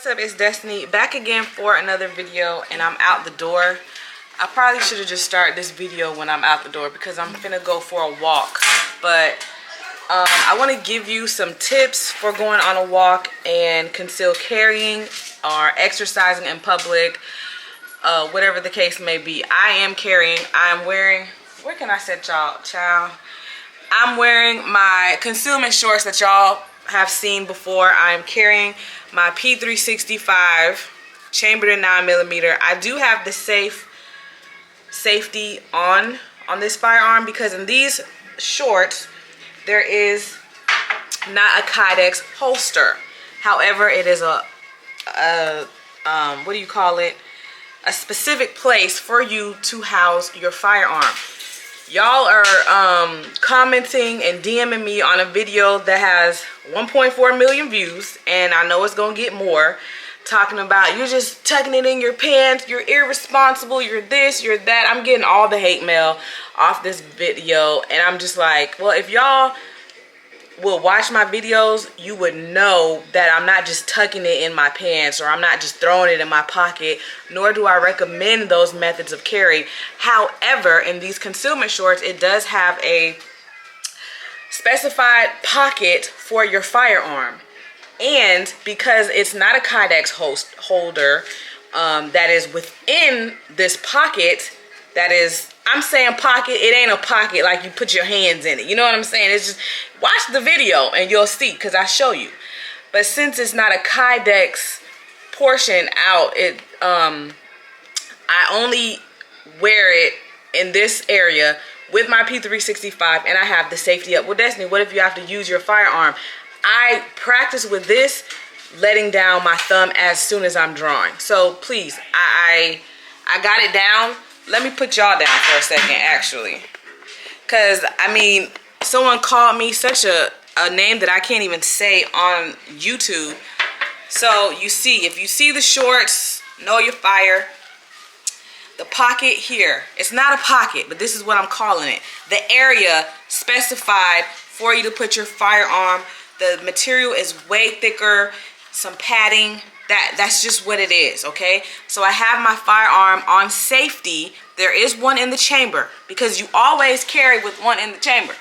What's up, it's Destiny back again for another video, and I'm out the door. I probably should have just started this video when I'm out the door because I'm finna go for a walk, but I want to give you some tips for going on a walk and concealed carrying or exercising in public, whatever the case may be. I am carrying, I'm wearing, where can I set y'all, child? I'm wearing my concealment shorts that y'all have seen before. I'm carrying my P365 chambered in 9mm. I do have the safety on this firearm because in these shorts there is not a Kydex holster. However, it is a what do you call it? A specific place for you to house your firearm. Y'all are commenting and DMing me on a video that has 1.4 million views, and I know it's gonna get more, talking about you're just tucking it in your pants, you're irresponsible, you're this, you're that. I'm getting all the hate mail off this video, and I'm just like, well, if y'all will watch my videos, you would know that I'm not just tucking it in my pants, or I'm not just throwing it in my pocket, nor do I recommend those methods of carry. However, in these concealment shorts, it does have a specified pocket for your firearm. And because it's not a Kydex holder that is within this pocket, that is, I'm saying pocket, it ain't a pocket like you put your hands in it. You know what I'm saying? It's just, watch the video and you'll see, because I show you. But since it's not a Kydex portion out, I only wear it in this area with my P365, and I have the safety up. Well, Destiny, what if you have to use your firearm? I practice with this, letting down my thumb as soon as I'm drawing. So please, I got it down. Let me put y'all down for a second, actually. Because, I mean, someone called me such a name that I can't even say on YouTube. So, you see, if you see the shorts, know your fire. The pocket here, it's not a pocket, but this is what I'm calling it. The area specified for you to put your firearm. The material is way thicker, some padding. That's just what it is, okay? So I have my firearm on safety. There is one in the chamber because you always carry with one in the chamber.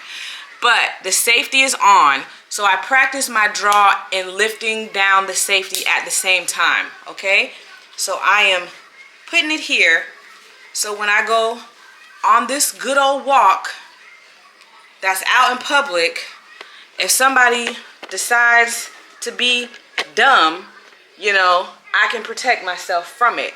But the safety is on, so I practice my draw and lifting down the safety at the same time, okay? So I am putting it here, so when I go on this good old walk that's out in public, if somebody decides to be dumb, you know, I can protect myself from it.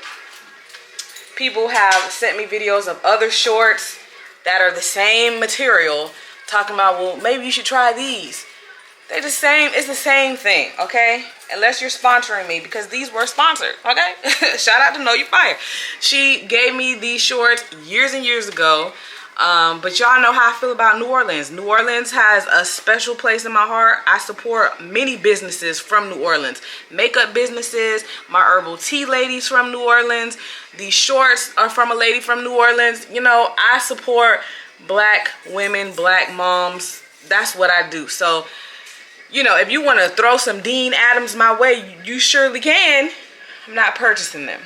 People have sent me videos of other shorts that are the same material, talking about, well, maybe you should try these. They're the same, it's the same thing, okay? Unless you're sponsoring me, because these were sponsored, okay? Shout out to Know Your Fire. She gave me these shorts years and years ago. But y'all know how I feel about New Orleans. New Orleans has a special place in my heart. I support many businesses from New Orleans. Makeup businesses, my herbal tea ladies from New Orleans. These shorts are from a lady from New Orleans. You know, I support black women, black moms. That's what I do. So, you know, if you want to throw some Dean Adams my way, you surely can. I'm not purchasing them.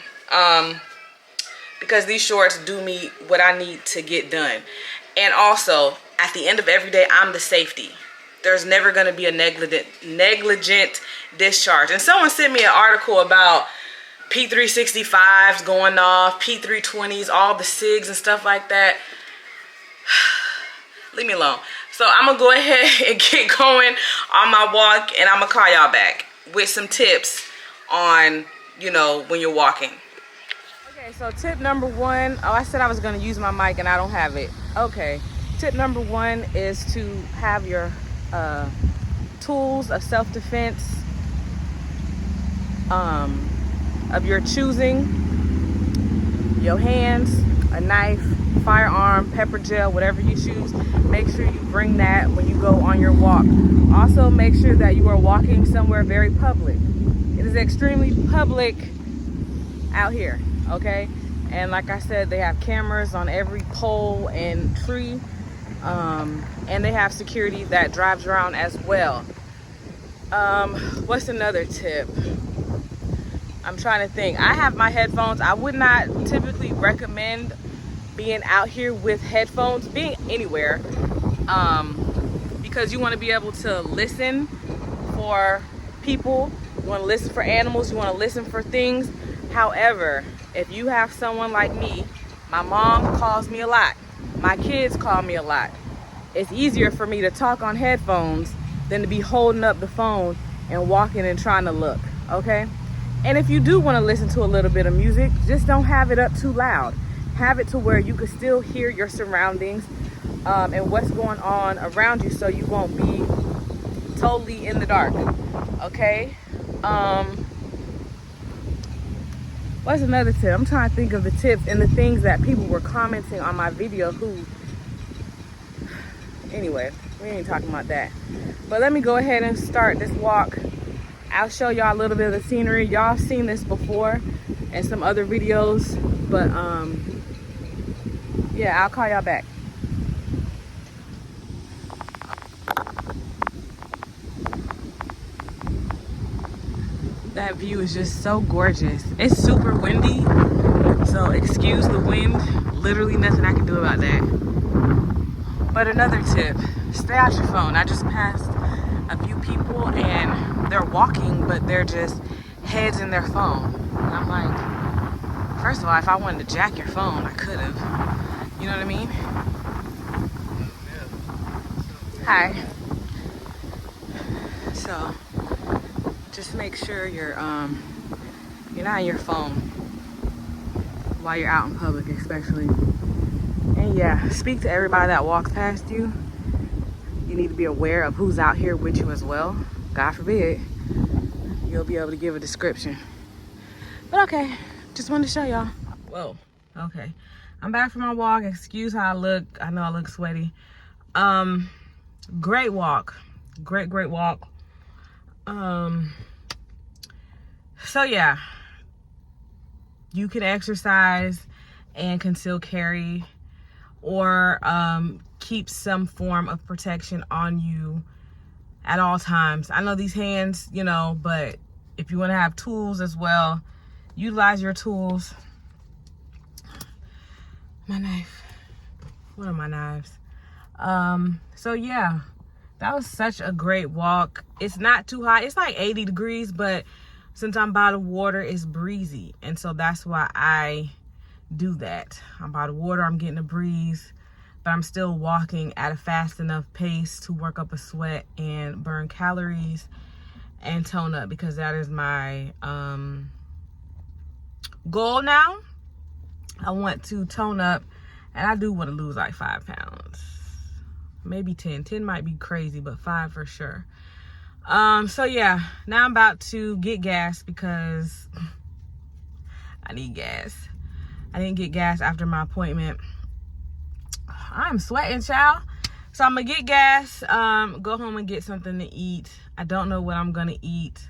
Because these shorts do me what I need to get done. And also, at the end of every day, I'm the safety. There's never going to be a negligent discharge. And someone sent me an article about P365s going off, P320s, all the SIGs and stuff like that. Leave me alone. So I'm going to go ahead and get going on my walk, and I'm going to call y'all back with some tips on, you know, when you're walking. Okay, so tip number one, oh, I said I was going to use my mic and I don't have it. Okay, tip number one is to have your tools of self-defense of your choosing. Your hands, a knife, firearm, pepper gel, whatever you choose. Make sure you bring that when you go on your walk. Also, make sure that you are walking somewhere very public. It is extremely public out here. Okay, and like I said, they have cameras on every pole and tree, and they have security that drives around as well. What's another tip? I'm trying to think. I have my headphones. I would not typically recommend being out here with headphones, being anywhere, because you want to be able to listen for people, you want to listen for animals, you want to listen for things. However, if you have someone like me, my mom calls me a lot, my kids call me a lot, it's easier for me to talk on headphones than to be holding up the phone and walking and trying to look, okay? And if you do want to listen to a little bit of music, just don't have it up too loud. Have it to where you can still hear your surroundings and what's going on around you, so you won't be totally in the dark, okay? What's another tip? I'm trying to think of the tips and the things that people were commenting on my video who, anyway, we ain't talking about that. But let me go ahead and start this walk. I'll show y'all a little bit of the scenery. Y'all have seen this before in some other videos, but yeah, I'll call y'all back. That view is just so gorgeous. It's super windy, so excuse the wind. Literally nothing I can do about that. But another tip, stay out your phone. I just passed a few people and they're walking, but they're just heads in their phone. And I'm like, first of all, if I wanted to jack your phone, I could have. You know what I mean? Hi. So just make sure you're not on your phone while you're out in public, especially. And yeah, speak to everybody that walks past you. You need to be aware of who's out here with you as well. God forbid, you'll be able to give a description. But okay, just wanted to show y'all. Whoa, okay. I'm back from my walk. Excuse how I look. I know I look sweaty. Great walk. Great walk. So yeah, you can exercise and conceal carry, or keep some form of protection on you at all times. I know these hands, you know, but if you want to have tools as well, utilize your tools. My knife. What are my knives? So yeah, that was such a great walk. It's not too hot. It's like 80 degrees, but since I'm by the water, it's breezy. And so that's why I do that. I'm by the water, I'm getting a breeze, but I'm still walking at a fast enough pace to work up a sweat and burn calories and tone up, because that is my goal now. I want to tone up, and I do want to lose like 5 pounds. Maybe 10. 10 might be crazy, but 5 for sure. So yeah, now I'm about to get gas because I need gas. I didn't get gas after my appointment. I'm sweating, child. So I'm gonna get gas, go home and get something to eat. I don't know what I'm gonna eat.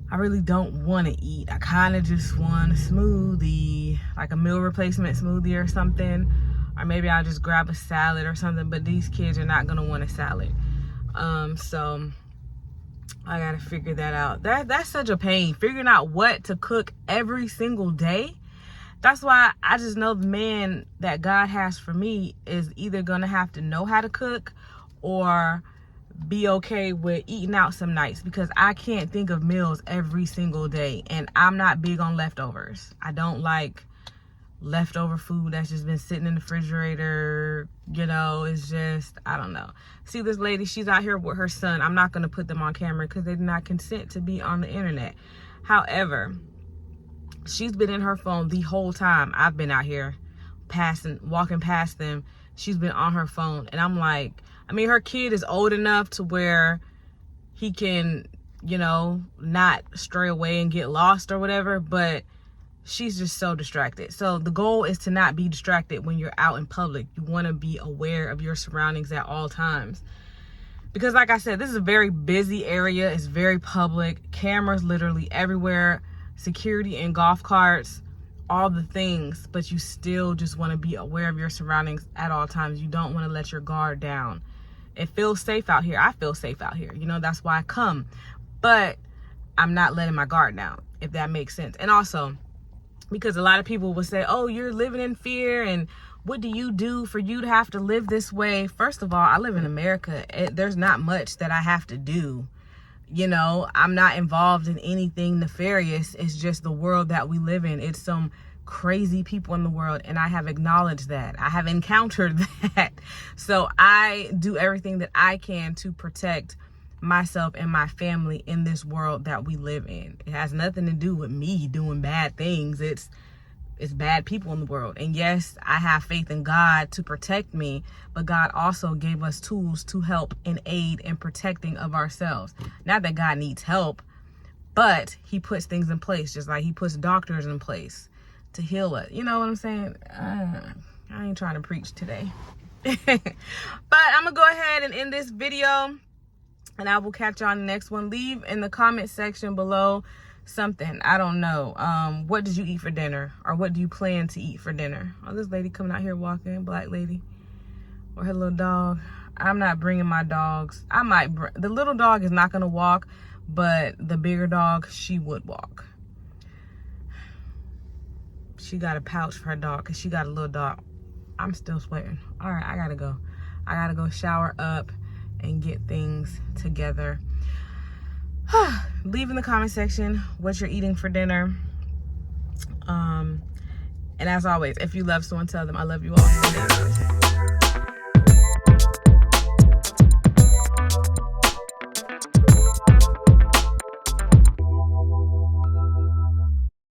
I really don't want to eat. I kind of just want a smoothie, like a meal replacement smoothie or something. Or maybe I'll just grab a salad or something, but these kids are not gonna want a salad. So I gotta figure that out. That's such a pain, figuring out what to cook every single day. That's why I just know the man that God has for me is either gonna have to know how to cook or be okay with eating out some nights, because I can't think of meals every single day, and I'm not big on leftovers. I don't like leftover food that's just been sitting in the refrigerator. You know, it's just, I don't know. See this lady, she's out here with her son. I'm not going to put them on camera because they did not consent to be on the internet. However, she's been in her phone the whole time I've been out here walking past them. She's been on her phone, and I'm like, I mean, her kid is old enough to where he can, you know, not stray away and get lost or whatever, but she's just so distracted. So the goal is to not be distracted when you're out in public. You want to be aware of your surroundings at all times. Because like I said, this is a very busy area. It's very public. Cameras literally everywhere. Security and golf carts, all the things. But you still just want to be aware of your surroundings at all times. You don't want to let your guard down. It feels safe out here. I feel safe out here. You know, that's why I come. But I'm not letting my guard down, if that makes sense. And also, because a lot of people will say, oh, you're living in fear, and what do you do for you to have to live this way? First of all, I live in America. There's not much that I have to do. You know, I'm not involved in anything nefarious. It's just the world that we live in. It's some crazy people in the world, and I have acknowledged that. I have encountered that. So I do everything that I can to protect myself and my family in this world that we live in. It has nothing to do with me doing bad things. It's bad people in the world. And yes, I have faith in God to protect me, but God also gave us tools to help and aid in protecting of ourselves. Not that God needs help, but he puts things in place, just like he puts doctors in place to heal us. You know what I'm saying? I ain't trying to preach today. But I'm gonna go ahead and end this video, and I will catch you on the next one. Leave in the comment section below something, I don't know. What did you eat for dinner? Or what do you plan to eat for dinner? Oh, this lady coming out here walking, black lady, or her little dog. I'm not bringing my dogs. I might the little dog is not gonna walk, but the bigger dog, she would walk. She got a pouch for her dog because she got a little dog. I'm still sweating. All right, I gotta go. I gotta go shower up and get things together. Leave in the comment section what you're eating for dinner. And as always, if you love someone, tell them I love you all.